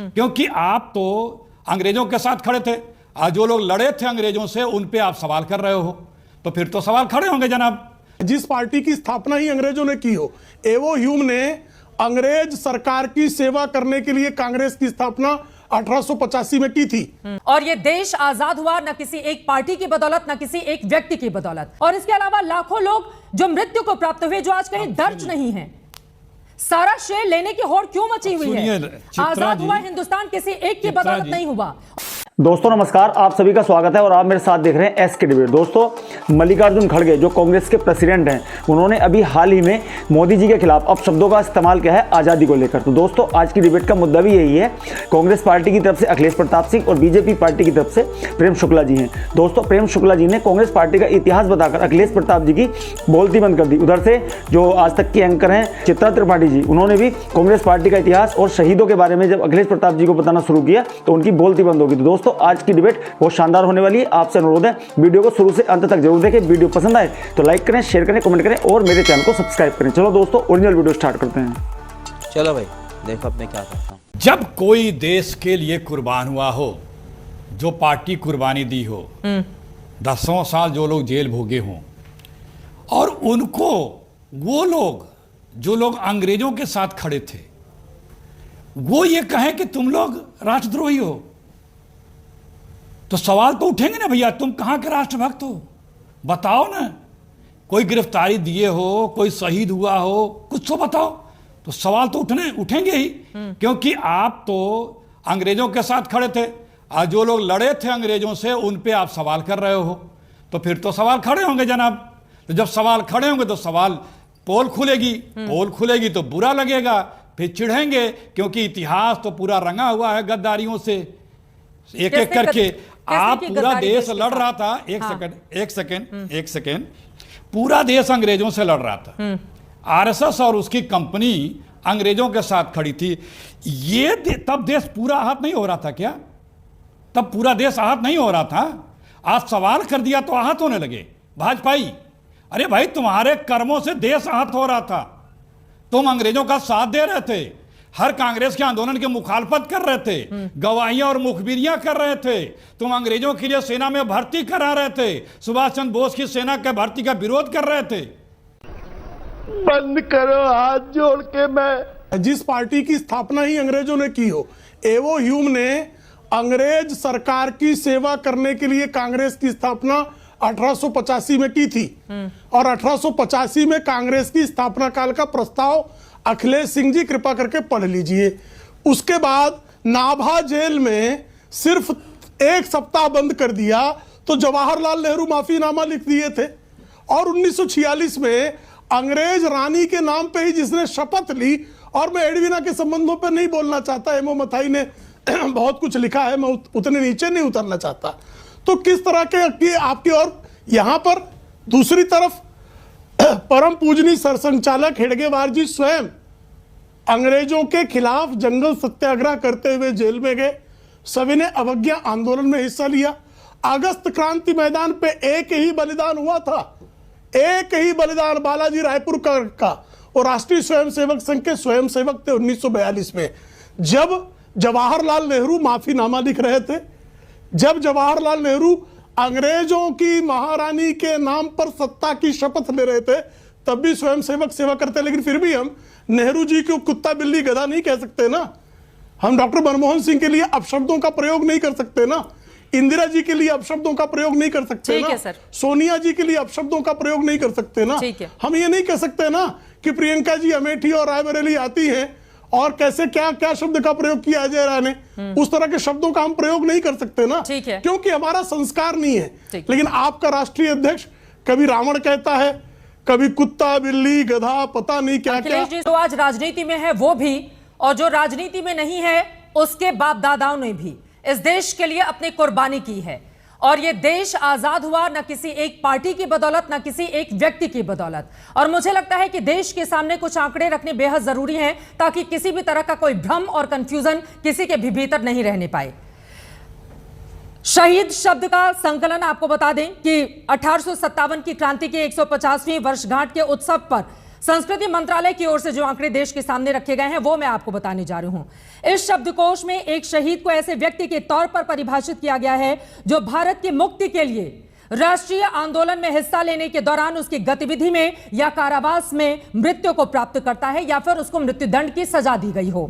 क्योंकि आप तो अंग्रेजों के साथ खड़े थे। आज जो लोग लड़े थे अंग्रेजों से उन पे आप सवाल कर रहे हो, तो फिर तो सवाल खड़े होंगे जनाब। जिस पार्टी की स्थापना ही अंग्रेजों ने की हो, एवो ह्यूम ने अंग्रेज सरकार की सेवा करने के लिए कांग्रेस की स्थापना 1885 में की थी। और ये देश आजाद हुआ न किसी एक पार्टी की बदौलत, न किसी एक व्यक्ति की बदौलत। और इसके अलावा लाखों लोग जो मृत्यु को प्राप्त हुए, जो आज कहीं दर्ज नहीं है। सारा श्रेय लेने की होड़ क्यों मची हुई है? आजाद हुआ हिंदुस्तान किसी एक की बदौलत नहीं हुआ। दोस्तों नमस्कार, आप सभी का स्वागत है और आप मेरे साथ देख रहे हैं एसके डिबेट। दोस्तों, मल्लिकार्जुन खड़गे जो कांग्रेस के प्रेसिडेंट हैं, उन्होंने अभी हाल ही में मोदी जी के खिलाफ अपशब्दों का इस्तेमाल किया है आज़ादी को लेकर। तो दोस्तों, आज की डिबेट का मुद्दा भी यही है। कांग्रेस पार्टी की तरफ से अखिलेश प्रताप सिंह और बीजेपी पार्टी की तरफ से प्रेम शुक्ला जी हैं। दोस्तों, प्रेम शुक्ला जी ने कांग्रेस पार्टी का इतिहास बताकर अखिलेश प्रताप जी की बोलती बंद कर दी। उधर से जो आज तक की एंकर हैं चित्रा त्रिपाठी जी, उन्होंने भी कांग्रेस पार्टी का इतिहास और शहीदों के बारे में जब अखिलेश प्रताप जी को बताना शुरू किया तो उनकी बोलती बंद होगी। तो दोस्तों, आज की डिबेट बहुत शानदार होने वाली है। आपसे अनुरोध है वीडियो को शुरू से अंत तक जरूर देखें। वीडियो पसंद आए तो लाइक करें, शेयर करें, कमेंट करें और मेरे चैनल को सब्सक्राइब करें। चलो दोस्तों, ओरिजिनल वीडियो स्टार्ट करते हैं। चलो भाई, देखो अब मैं क्या करता हूँ। जब कोई देश के लिए कुर्बान हुआ हो, जो पार्टी कुर्बानी दी हो, 10 साल जो लोग जेल भोगे हों, और उनको वो लोग जो लोग अंग्रेजों के साथ खड़े थे वो ये कहें कि तुम लोग राष्ट्रद्रोही हो, तो सवाल तो उठेंगे ना भैया, तुम कहाँ के राष्ट्रभक्त हो? बताओ ना। कोई गिरफ्तारी दिए हो, कोई शहीद हुआ हो, कुछ तो बताओ। तो सवाल तो उठेंगे ही, क्योंकि आप तो अंग्रेजों के साथ खड़े थे। आज जो लोग लड़े थे अंग्रेजों से उन पे आप सवाल कर रहे हो, तो फिर तो सवाल खड़े होंगे जनाब। तो जब सवाल खड़े होंगे तो सवाल पोल खुलेगी तो बुरा लगेगा, फिर चिढ़ेंगे, क्योंकि इतिहास तो पूरा रंगा हुआ है गद्दारियों से। एक एक करके आप पूरा देश लड़ रहा था। एक सेकंड, पूरा देश अंग्रेजों से लड़ रहा था। आरएसएस और उसकी कंपनी अंग्रेजों के साथ खड़ी थी। ये तब देश पूरा आहत नहीं हो रहा था क्या? तब पूरा देश आहत नहीं हो रहा था? आज सवाल कर दिया तो आहत होने लगे भाजपाई। अरे भाई, तुम्हारे कर्मों से देश आहत हो रहा था। तुम अंग्रेजों का साथ दे रहे थे, हर कांग्रेस के आंदोलन की मुखालफत कर रहे थे, गवाहियां और मुखबिरियां कर रहे थे। तुम अंग्रेजों के लिए सेना में भर्ती करा रहे थे, सुभाष चंद्र बोस की सेना के भर्ती का विरोध कर रहे थे। बंद करो हाथ जोड़ के। मैं जिस पार्टी की स्थापना ही अंग्रेजों ने की हो, एवो ह्यूम ने अंग्रेज सरकार की सेवा करने के लिए कांग्रेस की स्थापना 1885 में की थी। और 1885 में कांग्रेस की स्थापना काल का प्रस्ताव अखिलेश सिंह जी कृपा करके पढ़ लीजिए। उसके बाद नाभा जेल में सिर्फ 1 सप्ताह बंद कर दिया तो जवाहरलाल नेहरू माफीनामा लिख दिए थे। और 1946 में अंग्रेज रानी के नाम पे ही जिसने शपथ ली, और मैं एडवीना के संबंधों पे नहीं बोलना चाहता, एमओ मथाई ने बहुत कुछ लिखा है, मैं उतने नीचे नहीं उतरना चाहता। तो किस तरह के आपकी, और यहां पर दूसरी तरफ परम पूजनीय सरसंघचालक हेडगेवार जी स्वयं अंग्रेजों के खिलाफ जंगल सत्याग्रह करते हुए जेल में गए। सभी ने अवज्ञा आंदोलन में हिस्सा लिया। अगस्त क्रांति मैदान पे एक ही बलिदान हुआ था, एक ही बलिदान बालाजी रायपुर का और राष्ट्रीय स्वयंसेवक संघ के स्वयंसेवक थे 1942 में। जब जवाहरलाल नेहरू माफीनामा लिख रहे थे, जब जवाहरलाल नेहरू अंग्रेजों की महारानी के नाम पर सत्ता की शपथ ले रहे थे, तब भी स्वयंसेवक सेवा करते। लेकिन फिर भी हम नेहरू जी को कुत्ता बिल्ली गधा नहीं कह सकते ना। हम डॉक्टर मनमोहन सिंह के लिए अपशब्दों का प्रयोग नहीं कर सकते ना। इंदिरा जी के लिए अपशब्दों का प्रयोग नहीं कर सकते ना। सोनिया जी के लिए अपशब्दों का प्रयोग नहीं कर सकते ना। हम ये नहीं कह सकते ना कि प्रियंका जी अमेठी और रायबरेली आती हैं और कैसे क्या क्या शब्द का प्रयोग किया अजय राय ने, उस तरह के शब्दों का हम प्रयोग नहीं कर सकते ना, क्योंकि हमारा संस्कार नहीं है। लेकिन आपका राष्ट्रीय अध्यक्ष कभी रावण कहता है, कभी कुत्ता बिल्ली गधा, पता नहीं क्या क्या। जो आज राजनीति में है वो भी, और जो राजनीति में नहीं है उसके बाप दादाओं ने भी इस देश के लिए अपनी कुर्बानी की है। और ये देश आजाद हुआ न किसी एक पार्टी की बदौलत, न किसी एक व्यक्ति की बदौलत। और मुझे लगता है कि देश के सामने कुछ आंकड़े रखने बेहद जरूरी हैं, ताकि किसी भी तरह का कोई भ्रम और कंफ्यूजन किसी के भी भीतर नहीं रहने पाए। शहीद शब्द का संकलन आपको बता दें कि 1857 की क्रांति की 150वीं वर्षगांठ के उत्सव पर संस्कृति मंत्रालय की ओर से जो आंकड़े देश के सामने रखे गए हैं वो मैं आपको बताने जा रही हूं। इस शब्दकोश में एक शहीद को ऐसे व्यक्ति के तौर पर परिभाषित किया गया है जो भारत की मुक्ति के लिए राष्ट्रीय आंदोलन में हिस्सा लेने के दौरान उसकी गतिविधि में या कारावास में मृत्यु को प्राप्त करता है या फिर उसको मृत्युदंड की सजा दी गई हो।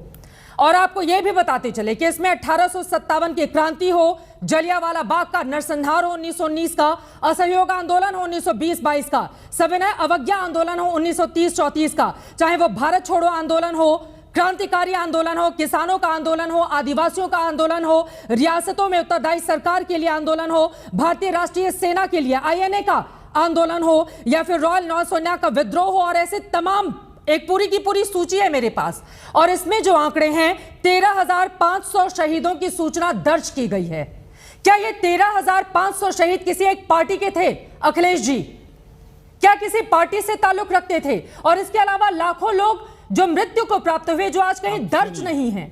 और आपको यह भी बताते चले कि इसमें 1857 की क्रांति हो, जलियांवाला बाग का नरसंहार हो 1919 का, असहयोग आंदोलन हो 1920-22 का, सविनय अवज्ञा आंदोलन हो 1930-34 का, चाहे वो भारत छोड़ो आंदोलन हो, क्रांतिकारी आंदोलन हो, किसानों का आंदोलन हो, आदिवासियों का आंदोलन हो, रियासतों में उत्तरदायी सरकार के लिए आंदोलन हो, भारतीय राष्ट्रीय सेना के लिए INA का आंदोलन हो, या फिर रॉयल नौसेना का विद्रोह हो, और ऐसे तमाम एक पूरी की पूरी सूची है मेरे पास। और इसमें जो आंकड़े हैं 13,500 शहीदों की सूचना दर्ज की गई है। क्या ये 13,500 शहीद किसी एक पार्टी के थे? अखिलेश जी, क्या किसी पार्टी से ताल्लुक रखते थे? और इसके अलावा लाखों लोग जो मृत्यु को प्राप्त हुए जो आज कहीं दर्ज नहीं है,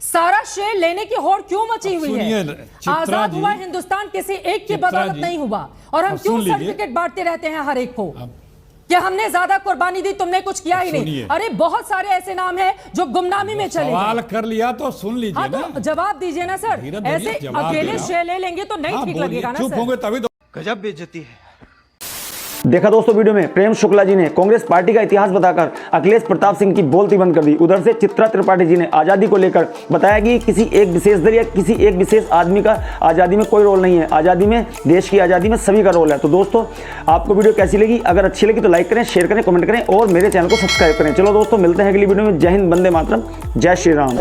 सारा श्रेय लेने की होड़ क्यों मची हुई है? आजाद हुआ हिंदुस्तान किसी एक की बदौलत नहीं हुआ, और हम क्यों सर्टिफिकेट बांटते रहते हैं हर एक को कि हमने ज्यादा कुर्बानी दी, तुमने कुछ किया ही नहीं। अरे बहुत सारे ऐसे नाम हैं जो गुमनामी में चले। सवाल कर लिया तो सुन लीजिए। हाँ, तो जवाब दीजिए ना सर। ऐसे अकेले श्रेय ले लेंगे तो नहीं ठीक लगेगा ना सर। चुप होंगे तभी तो। गजब बेइज्जती है। देखा दोस्तों वीडियो में प्रेम शुक्ला जी ने कांग्रेस पार्टी का इतिहास बताकर अखिलेश प्रताप सिंह की बोलती बंद कर दी। उधर से चित्रा त्रिपाठी जी ने आज़ादी को लेकर बताया कि किसी एक विशेष दल या किसी एक विशेष आदमी का आज़ादी में कोई रोल नहीं है। आज़ादी में, देश की आज़ादी में सभी का रोल है। तो दोस्तों आपको वीडियो कैसी लगी? अगर अच्छी लगी तो लाइक करें, शेयर करें, कमेंट करें और मेरे चैनल को सब्सक्राइब करें। चलो दोस्तों मिलते हैं अगली वीडियो में। जय हिंद, वंदे मातरम, जय श्री राम।